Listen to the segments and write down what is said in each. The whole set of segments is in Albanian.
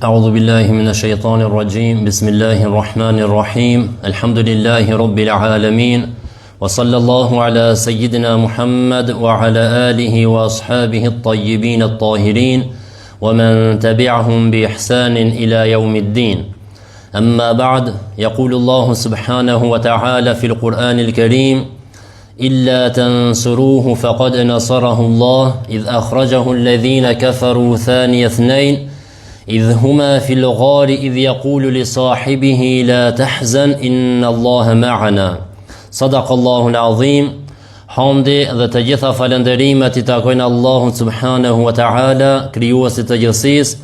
أعوذ بالله من الشيطان الرجيم بسم الله الرحمن الرحيم الحمد لله رب العالمين وصلى الله على سيدنا محمد وعلى آله وأصحابه الطيبين الطاهرين ومن تبعهم بإحسان إلى يوم الدين أما بعد يقول الله سبحانه وتعالى في القرآن الكريم إلا تنصروه فقد نصره الله إذ أخرجه الذين كفروا ثاني اثنين إذ هما في الغار إذ يقول لصاحبه لا تحزن إن الله معنا صدق الله العظيم. Hamdi dhe të gjitha falënderimet I takojnë Allahut subhanahu wa ta'ala, krijuesit të gjithësisë.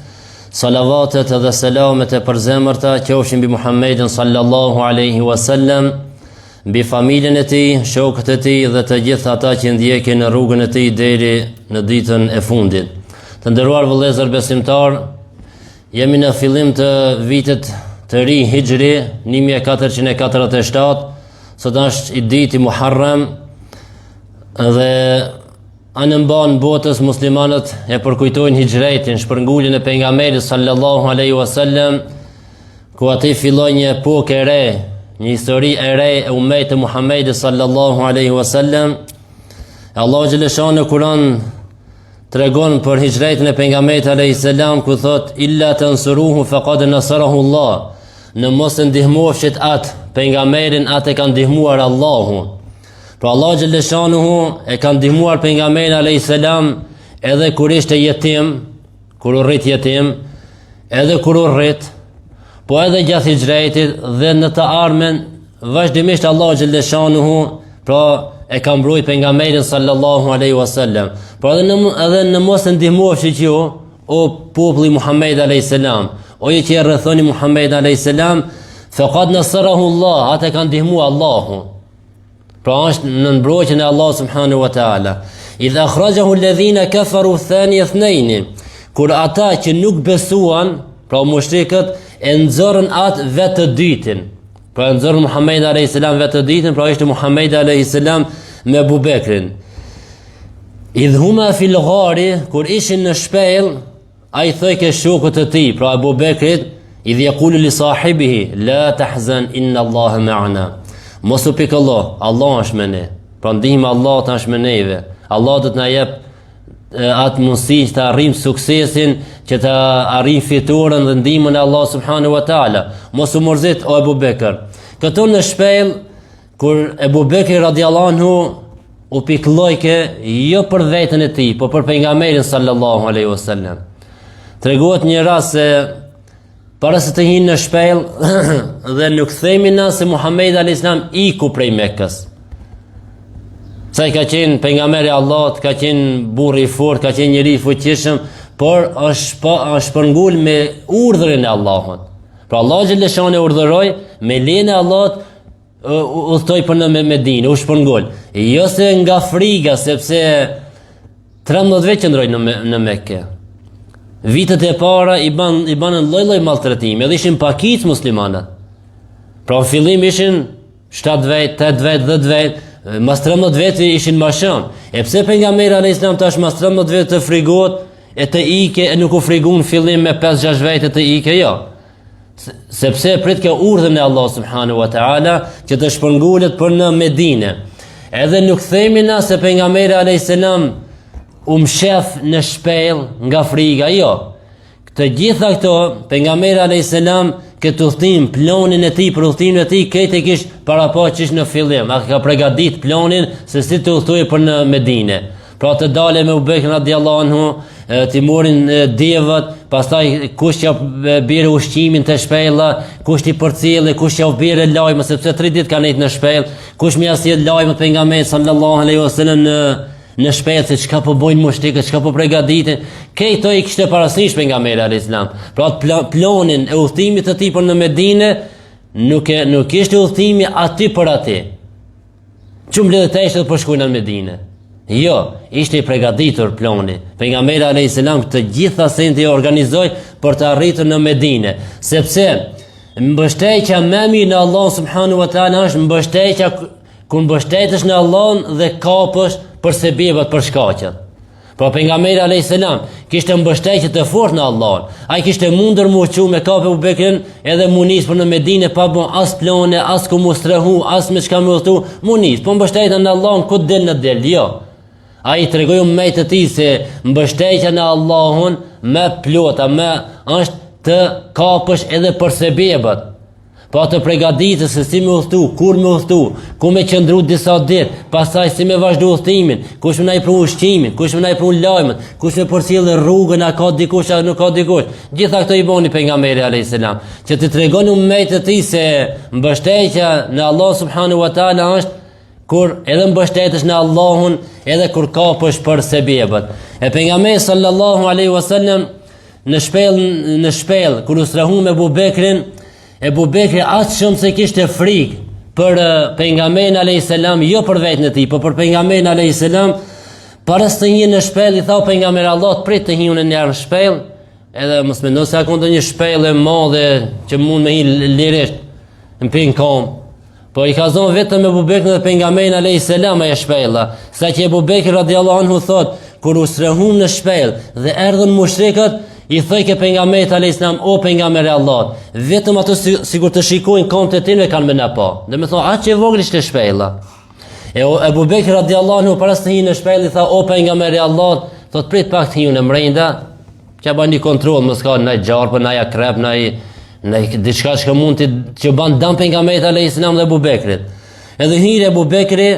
Salavatet dhe selamet e përzemërta qofshin mbi Muhammedin sallallahu alaihi wasallam, mbi familjen e tij, shokët e tij dhe të gjithë ata që ndjekin në rrugën e tij deri në ditën e fundit. Të nderuar vëllezër besimtar, jemi në fillim të vitit të ri Hijri 1447, sot është I diti Muharram dhe anëmban botës muslimanët e përkujtojnë hijretin, shpërnguljen e pejgamberit sallallahu alaihi wasallam, ku aty filloi një epokë e re, një histori e re e ummetit të Muhamedit sallallahu alaihi wasallam. Allahu xhaleshan në Kur'an tregon për hijretin e pejgamberit alayhis salam, ku thot illa tansuruhu faqad nasarahu Allah. Në mos e ndihmofshit atë pejgamberin, atë e ka ndihmuar Allahu. Pra Allah xhaleshanuhu e ka ndihmuar pejgamberin alayhis salam edhe kur ishte jetim, kur u rrit jetim, edhe kur u rrit, po edhe gjatë hijretit dhe në të ardhmen vazhdimisht Allah xhaleshanuhu pra e ka mbrojtur pejgamberin sallallahu alaihi wasallam. Por edhe në mos e ndihmofshit ju, o populli Muhammed alayhis salam, o ju që rrethoni Muhammed alayhis salam, faqad nasarahu Allah, atë ka ndihmuar Allahu. Pra është në mbrojtjen e Allah subhanahu wa ta'ala. Idh akhrajahu alladhina kafaru thani ithnain, kur ata që nuk besuan, pra mushrikët, e nxorën atë vetë të dytin. Pra nxorën Muhammed alayhis salam vetë të dytin, pra ishte Muhammed alayhis salam me Abu Bekrin. Idh huma fil ghari, kur ishin në shpellë, ai thoi ke shokut të tij, pra Abu Bekrit, idh yaqulu li sahibihi la tahzan inna Allaha ma'ana. Mos u pikëllo, Allah është me ne. Pra ndihma Allah është me neve. Allah do të na jep atë mundësi që të arrijmë suksesin, që të arrijmë fituaren dhe ndihmën e Allah subhanahu wa ta'ala. Mos u mërzit o Abu Bekr. Këtu në shpellë, kur Abu Bekri radiallahu anhu u pikëllojke jo për veten e tij, por për pejgamberin sallallahu alaihi wasallam. Tregohet një rast se para se të hinë në shpellë dhe nuk themi na se Muhammed alayhis salam iku prej Mekës. Sa I ka qenë pejgamberi Allahut, ka qenë burri I fortë, ka qenë njeri I fuqishëm, por është shpërngul me urdhrin e Allahut. Pra Allah xhaleshane urdhëroi me lejen e Allahut udhtoi për në Medinë, u shpërngul. Jo se nga friga, sepse 13 vjet qëndroi në Mekë. Vitet e para I banën lloj-lloj maltretimi, edhe ishin pakic muslimanët. Pra në fillim ishin 7 vjet, 8 vjet, 10 vjet, mas 13 vjet ishin më shumë. E pse pejgamberi alayhis salam tash mas 13 vjet të frigohet e të ike, e nuk u frigun në fillim me 5-6 vjet të ike, jo. Sepse prit ke urdhën e Allah subhanahu wa ta'ala që të shpërngulet për në Medinë. Edhe nuk themi na se pejgamberi alayhis salam mshef në shpellë nga friga, jo. Të gjitha këto, pejgamberi alayhis salam këtë udhtim, planin e tij për udhtimin e tij, këtë e kish paraqesh në fillim, a ka përgatit planin se si të udhtoi për në Medinë. Pra të dalë me Abu Bekr radiallahu anhu, të morin devët, pastaj kush ja bire ushqimin të shpella, kush t'i përcjellë, kush ja bire lajmë, sepse 3 ditë kanë nejtë në shpellë, kush më jasjet lajmë të pejgamberit sallallahu alaihi wasallam në shpellë se çka po bojnë mushrikët, çka po përgatitin. Këto I kishte parasysh pejgamberi alayhis salam. Pra planin e udhtimit të tij për në Medinë nuk ishte udhtimi aty për aty. Çum lidhet ai për shkuën në Medinë. Jo, ishte I përgatitur plani. Pejgamberi alayhis salam të gjitha sende I organizoi për të arritur në Medinë, sepse mbështetja më e mirë në Allah subhanahu wa ta'ala është mbështetja kur mbështetesh në Allahun dhe kapësh për sebebat, për shkaqet. Pra pejgamberi alayhis salam kishte mbështetje të fortë në Allahun. Ai kishte mundur mu uqu me kapë Abu Bekrin edhe munis për në Medinë pa bën as plane, as ku mu strehu, as me çka më udhtu, munis, po mbështetja në Allahun ku del në del, jo. Ai tregoi ummejt të tij se mbështetja në Allahun më plota, më është të kapësh edhe për sebebat. Pa të përgatitës se si me udhtu, kur me udhtu, ku me qëndru disa ditë, pastaj si me vazhdu udhtimin, kush me na i pru ushqimin, kush me na i pru lajmet, kush me përcjellë rrugën, a ka dikush, a nuk ka dikush. Gjitha këto i boni pejgamberi alayhis salam, që të tregon ummejt të tij se mbështetja në Allah subhanahu wa taala është kur edhe mbështetesh në Allahun, edhe kur kapësh për sebebat. E pejgamberi sallallahu alaihi wasallam në shpellë kur u strahu me Abu Bekrin, Abu Bekri atë shumë se kishte frikë për pejgamberin alayhis salam, jo për vetën e tij, por për pejgamberin alayhis salam. Para se të hinë në shpellë i thau pejgamberi Allahut, prit të hinë në shpellë, edhe mos mendo se ka ndonjë shpellë e madhe që mund me hi lirisht në pin kom. Po i ka zonë vetëm Abu Bekrin dhe pejgamberin alayhis salam ajo shpella, saqë Abu Bekri radhiyallahu anhu thot, kur u strehum në shpellë dhe erdhën mushrikët, i thoi ke pejgamberit alayhis salam, o pejgamberi i Allahut, vetëm ato sikur të shikojnë këmbët e tij kanë më na pa. Dhe më thon, atë që vogël ishte shpella. E Abu Bekri radhiyallahu anhu para se të hinë në shpellë i tha, o pejgamberi i Allahut, thot prit pak të hinë në mrenda, që bani kontroll, mos ka ndaj gjarpë, ndaj akrep, ndaj diçka që mund të ban dëm pejgamberit alayhis salam dhe Abu Bekrit. Edhe hiri Abu Bekri,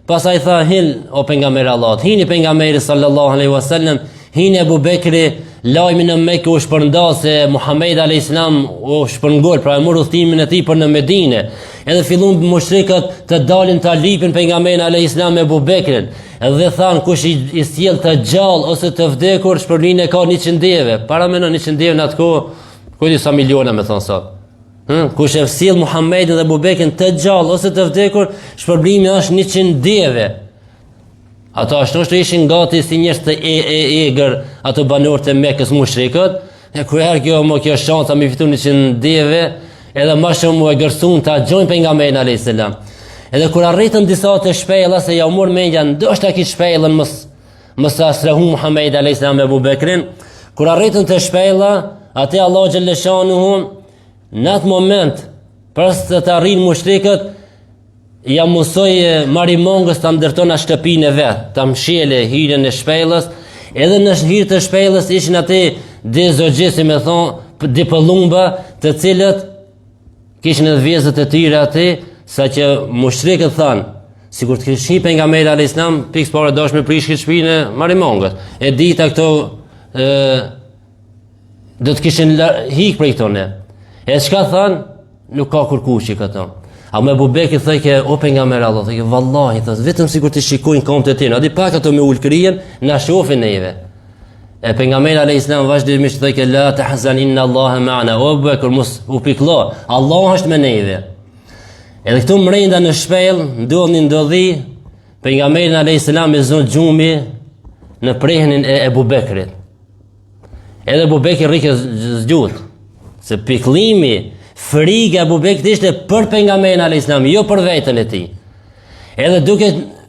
pastaj tha, hil o pejgamberi i Allahut, hini pejgamberi sallallahu alaihi wasallam, hini Abu Bekri. Lajmi në Mekë u shpërnda se Muhamedi alayhis salam u shpërngol, pra e mor udhtimin e tij për në Medinë. Edhe fillon mushrikët të dalin ta lipin pejgamberin alayhis salam me Abu Bekrin. Edhe than kush i sjell të gjallë ose të vdekur, shpërblimin e ka 100 deve. Para më në 100 deve në atë kohë, ku disa miliona më thon sot. Kush e sjell Muhamedit dhe Abu Bekrin të gjallë ose të vdekur, shpërblimi është 100 deve. Ato ashtu ishin gati si njerëz të egër, ato banorët e Mekës mushrikët, e kur kjo shansa me fitu 100 deve, edhe më shumë u e gërsuan ta gjojnë pejgamberin alayhis salam. Edhe kur arritën disa të shpella se ja u mor mendja, ndoshta kish shpellën mos asrahu Muhamedi alayhis salam me Abu Bekrin. Kur arritën të shpella, atë Allah xhelle shanuhu në atë moment, pas të arrin mushrikët, ja mësoj marimongës të ndërton a shtëpinë e vetë, të mshjele hirën e shpellës, edhe në hirë të shpellës ishin atë dhe zogjesi me thonë, dhe pëllumba të cilët kishin edhe vjezët e tyre atë, sa që mushrikët thanë, sikur të kishin pejgamberi alayhis salam, pikës pare dash me prish shtëpinë e marimongës. E dita këto do të kishin hik prej këto ne. E çka thanë, nuk ka kurkushi këto. A me Abu Bekri thoi ke, o pejgamberi Allah, thoi ke, vallahi, thos, vetëm sikur të shikojnë këmbët e tij, a di pak ato me ulkrien, na shohin neve. E pejgamberi alayhis salam vazhdimisht thoi ke, la tahzan inna Allaha ma'ana, o Abu Bekr, mos u pikëllo, Allah është me neve. Edhe këtu mrenda në shpellë, ndodhi, pejgamberi alayhis salam me zon xhumi në prehnin e Abu Bekrit. Edhe Abu Bekri rrikë zgjut, se pikëllimi frika Abu Bekrit ishte për pejgamberin alayhis salam, jo për veten e tij. Edhe duke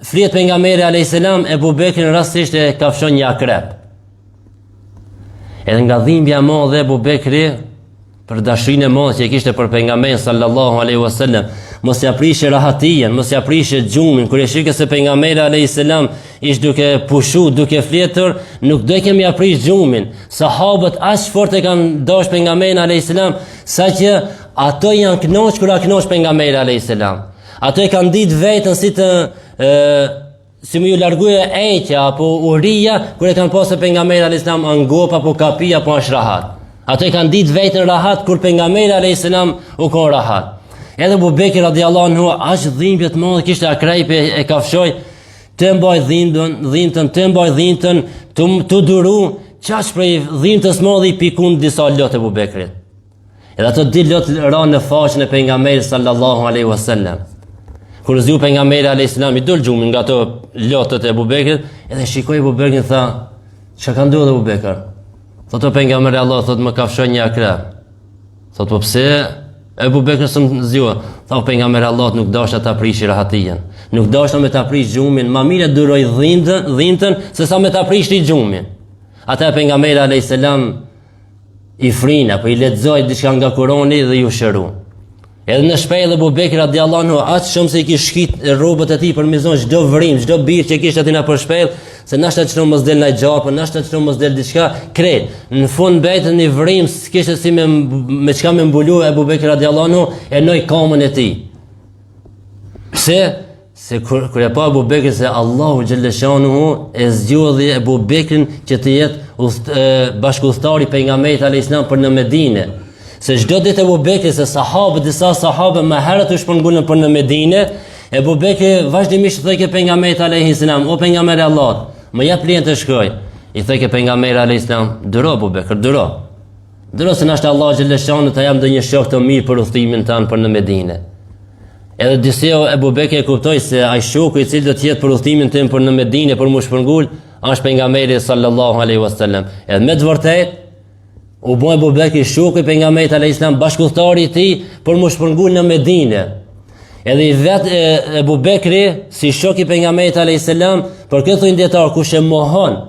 fliet pejgamberi alayhis salam, Abu Bekri rastisht e kafshon një akrep. Edhe nga dhimbja e madhe Abu Bekri për dashurinë e madhe që e kishte për pejgamberin sallallahu alaihi wasallam, mos ia prishte rahatien, mos ia prishte xhumin, kur e shikoi se pejgamberi alayhis salam ish duke pushu, duke fletur, nuk do kemi ia prish xhumin. Sahabët aq fort e kanë dashur pejgamberin alayhis salam, saqë ato janë kënaq kur a kënaq pejgamberi alayhis salam. Ato e kanë ditë vetën si të si më ju larguje eqja apo uria kur e kanë pasur pejgamberi alayhis salam angop apo kapi apo as rahat. Ato e kanë ditë vetën rahat kur pejgamberi alayhis salam u kon rahat. Edhe Abu Bekri radhiyallahu anhu aq dhimbje të madhe kishte akrepi e kafshoi, të mbaj dhintën, të duru, qash prej dhintës madhe i pikun disa lot e Abu Bekrit. Edhe ato di lot ranë në faqen e pejgamberit sallallahu alaihi wasallam. Kur zgju pejgamberi alayhis salam i dol xhumin nga ato lotët e Abu Bekrit, edhe shikoi Abu Bekrin tha, çka ka ndodhur Abu Bekr? Thotë pejgamberi Allah, thotë më kafshoi një akrep. Thotë po pse? Ebu Bekri së më zgjua, tha pejgamberi Allahut nuk dashta ta prishi rahatien. Nuk dashta me ta prish gjumin, ma mire duroj dhimbtën se sa me ta prishti gjumin. Ata pejgamberi alayhis salam i frin apo i lexoi diçka nga Kurani dhe ju shëru. Edhe në shpejt Ebu Bekri radiallahu anhu aq shumë se i kish shkit rrobët e tij për mizon çdo vrim, çdo bir që kishte aty na për shpejt, se nashta çdo mos del na gjapë, nashta çdo mos del diçka kret. Në fund mbetën një vrim, s'kishte si me çka me mbulu Ebu Bekri radiallahu anhu e noj kamën e tij. Pse? Se kur e pa Ebu Bekrin se Allahu xhalleshanuhu e zgjodhi Ebu Bekrin që të jetë bashkëudhëtari pejgamberit alayhis salam për në Medinë. Se çdo ditë Ebu Bekri se disa sahabë më herët u shpërngulën për në Medinë, Ebu Bekri vazhdimisht thoi ke pejgamberit alayhis salam, o pejgamberi Allah, më jap lejen të shkoj. I thoi ke pejgamberi alayhis salam, duro Ebu Bekr, duro. Duro se nashta Allahu xhalleshanuhu të jam ndonjë shok të mirë për udhëtimin tan për në Medinë. Edhe disi Ebu Bekri e kuptoi se ai shoku i cili do të jetë për udhëtimin tim për në Medinë për më shpërngul, është pejgamberi sallallahu alaihi wasallam. Edhe me të vërtetë u bë Ebu Bekri shoku i pejgamberit alayhis salam, bashkëudhëtari i tij për më shpërngul në Medinë. Edhe i vet Ebu Bekri si shok i pejgamberit alayhis salam, për këtë thojnë dietar kush e mohon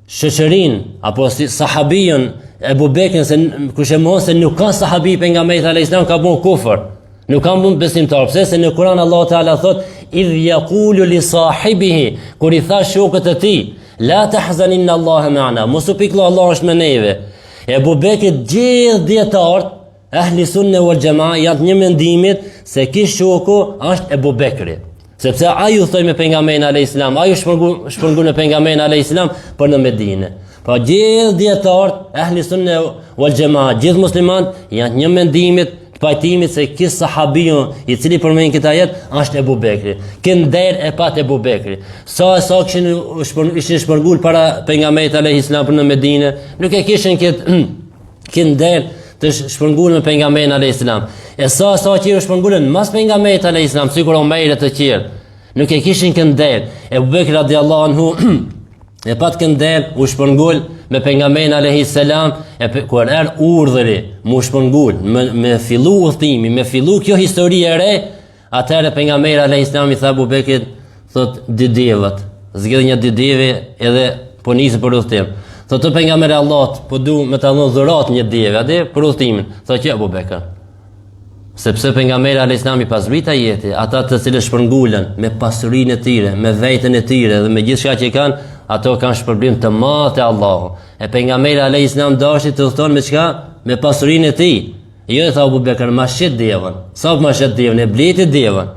shoqërinë apo si sahabiun Ebu Bekrin se kush e mohon se nuk ka sahabi pejgamberit alayhis salam ka bën kufër. Nuk kam mund besimtar. Pse? Se në Kur'an Allah Ta'ala thot idh yaqulu li sahibihi, kur i tha shokët e tij, la tahzan inna Allaha ma'ana, mos u pikëllo, Allah është me neve. Ebu Bekri gjithë dietarët ahli sunne wal jamaa janë një mendimit se ky shoku është Ebu Bekri. Sepse ai u thoi me pejgamberin alayhis salam, ai u shpërngul me pejgamberin alayhis salam për në Medinë. Pra gjithë dietarët ahli sunne wal jamaa, gjithë muslimanët janë një mendimit pajtimit se ky sahabiu i cili përmend këtë ajet është Ebu Bekri. Kënder e pat Ebu Bekri. Sa ishin shpërngul para pejgamberit alayhis salam për në Medinë, nuk e kishin kënder të shpërngulën me pejgamberin alayhis salam. E sa që u shpërngulën mas pejgamberit alayhis salam, sikur Omerit të tjerë, nuk e kishin kënder. Ebu Bekri radiallahu anhu e pat kënder u shpërngul me pejgamberin alayhis salam, kur urdhëri mu shpërngul, me fillu udhëtimi, me fillu kjo histori e re, atëherë pejgamberi alayhis salam i tha Abu Bekrit, thot didevat, zgjidh një dideve edhe po nisë për udhëtim. Thot të pejgamberi Allahut, po du me ta dhon dhurat një deve atë për udhëtimin. Thot që Abu Bekr. Sepse pejgamberi alayhis salam i pasbrita jeti, ata të cilët shpërngulen me pasurinë e tyre, me veten e tyre dhe me gjithçka që kanë, ato kanë shpërblim të madh te Allahu. E pejgamberi alayhis salam dashi të udhton me çka? Me pasurinë e tij. Jo e tha Abu Bekr, ma shet devën. Sa ma shet devën, e bleti devën.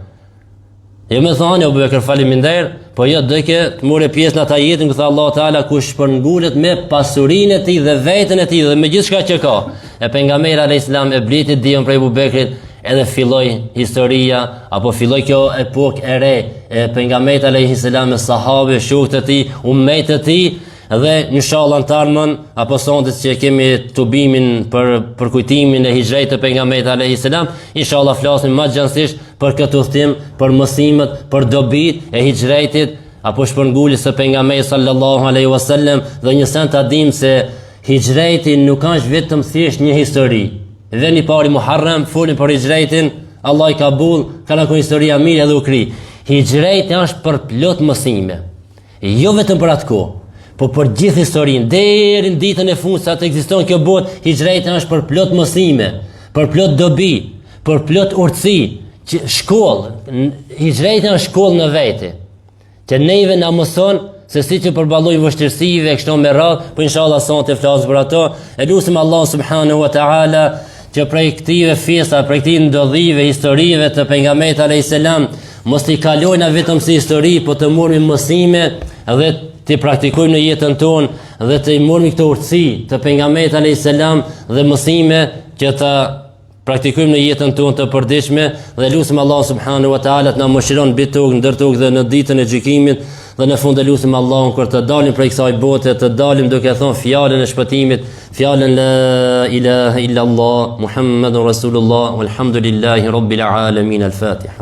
Jo me thonë Abu Bekr faleminderit, po jo do ke të morë pjesë në ata jetën ku tha Allahu Teala kush shpërngulet me pasurinë e tij dhe veten e tij dhe me gjithçka që ka. E pejgamberi alayhis salam e bleti devën për Abu Bekrit, edhe filloi historia apo filloi kjo epokë e re e pejgamberit alayhis salam me sahabë, shokët e tij, ummet e tij. Dhe inshallah në tarmën apo sondet që kemi tubimin për kujtimin e hijrejt të pejgamberit alayhis salam, inshallah flasim më gjansisht për këtë udhtim, për mësimet, për dobit e hijrejtit apo shpërnguljes së pejgamberit sallallahu alaihi wasallam, dhe një sen ta dim se hijrejti nuk është vetëm thjesht një histori. Dhe një pari Muharram folin për hijrejtin, Allah i kabul, ka në historia mirë edhe u kri. Hijrejti është për plot mësime, jo vetëm për atë kohë, po për gjithë historinë, deri në ditën e fundit sa të ekziston kjo botë, hijreti është për plot mësime, për plot dobi, për plot urtësi, shkollë. Hijreti është shkollë në vete, që neve na mëson se si që përballojmë vështirësive kështu me radhë, po inshallah sonte të flas për ato. E lutim Allah subhanahu wa taala që prej këtyre festa, prej këtyre ndodhive, historive të pejgamberit alayhis salam, mos i kalojna vetëm si histori, po të morrim mësime dhe të praktikojmë në jetën tonë dhe të morrim këtë urtësi të pejgamberit alayhis salam dhe mësime që ta praktikojmë në jetën tonë të përditshme, dhe lutim Allah subhanahu wa taala të na mëshiron mbi tokë, ndër tokë dhe në ditën e gjykimit, dhe në fund lutim Allahun kur të dalim prej kësaj bote, të dalim duke thënë fjalën e shpëtimit, fjalën la ilaha illa Allah Muhammadur Rasulullah walhamdulillahi rabbil alamin. Al-Fatiha.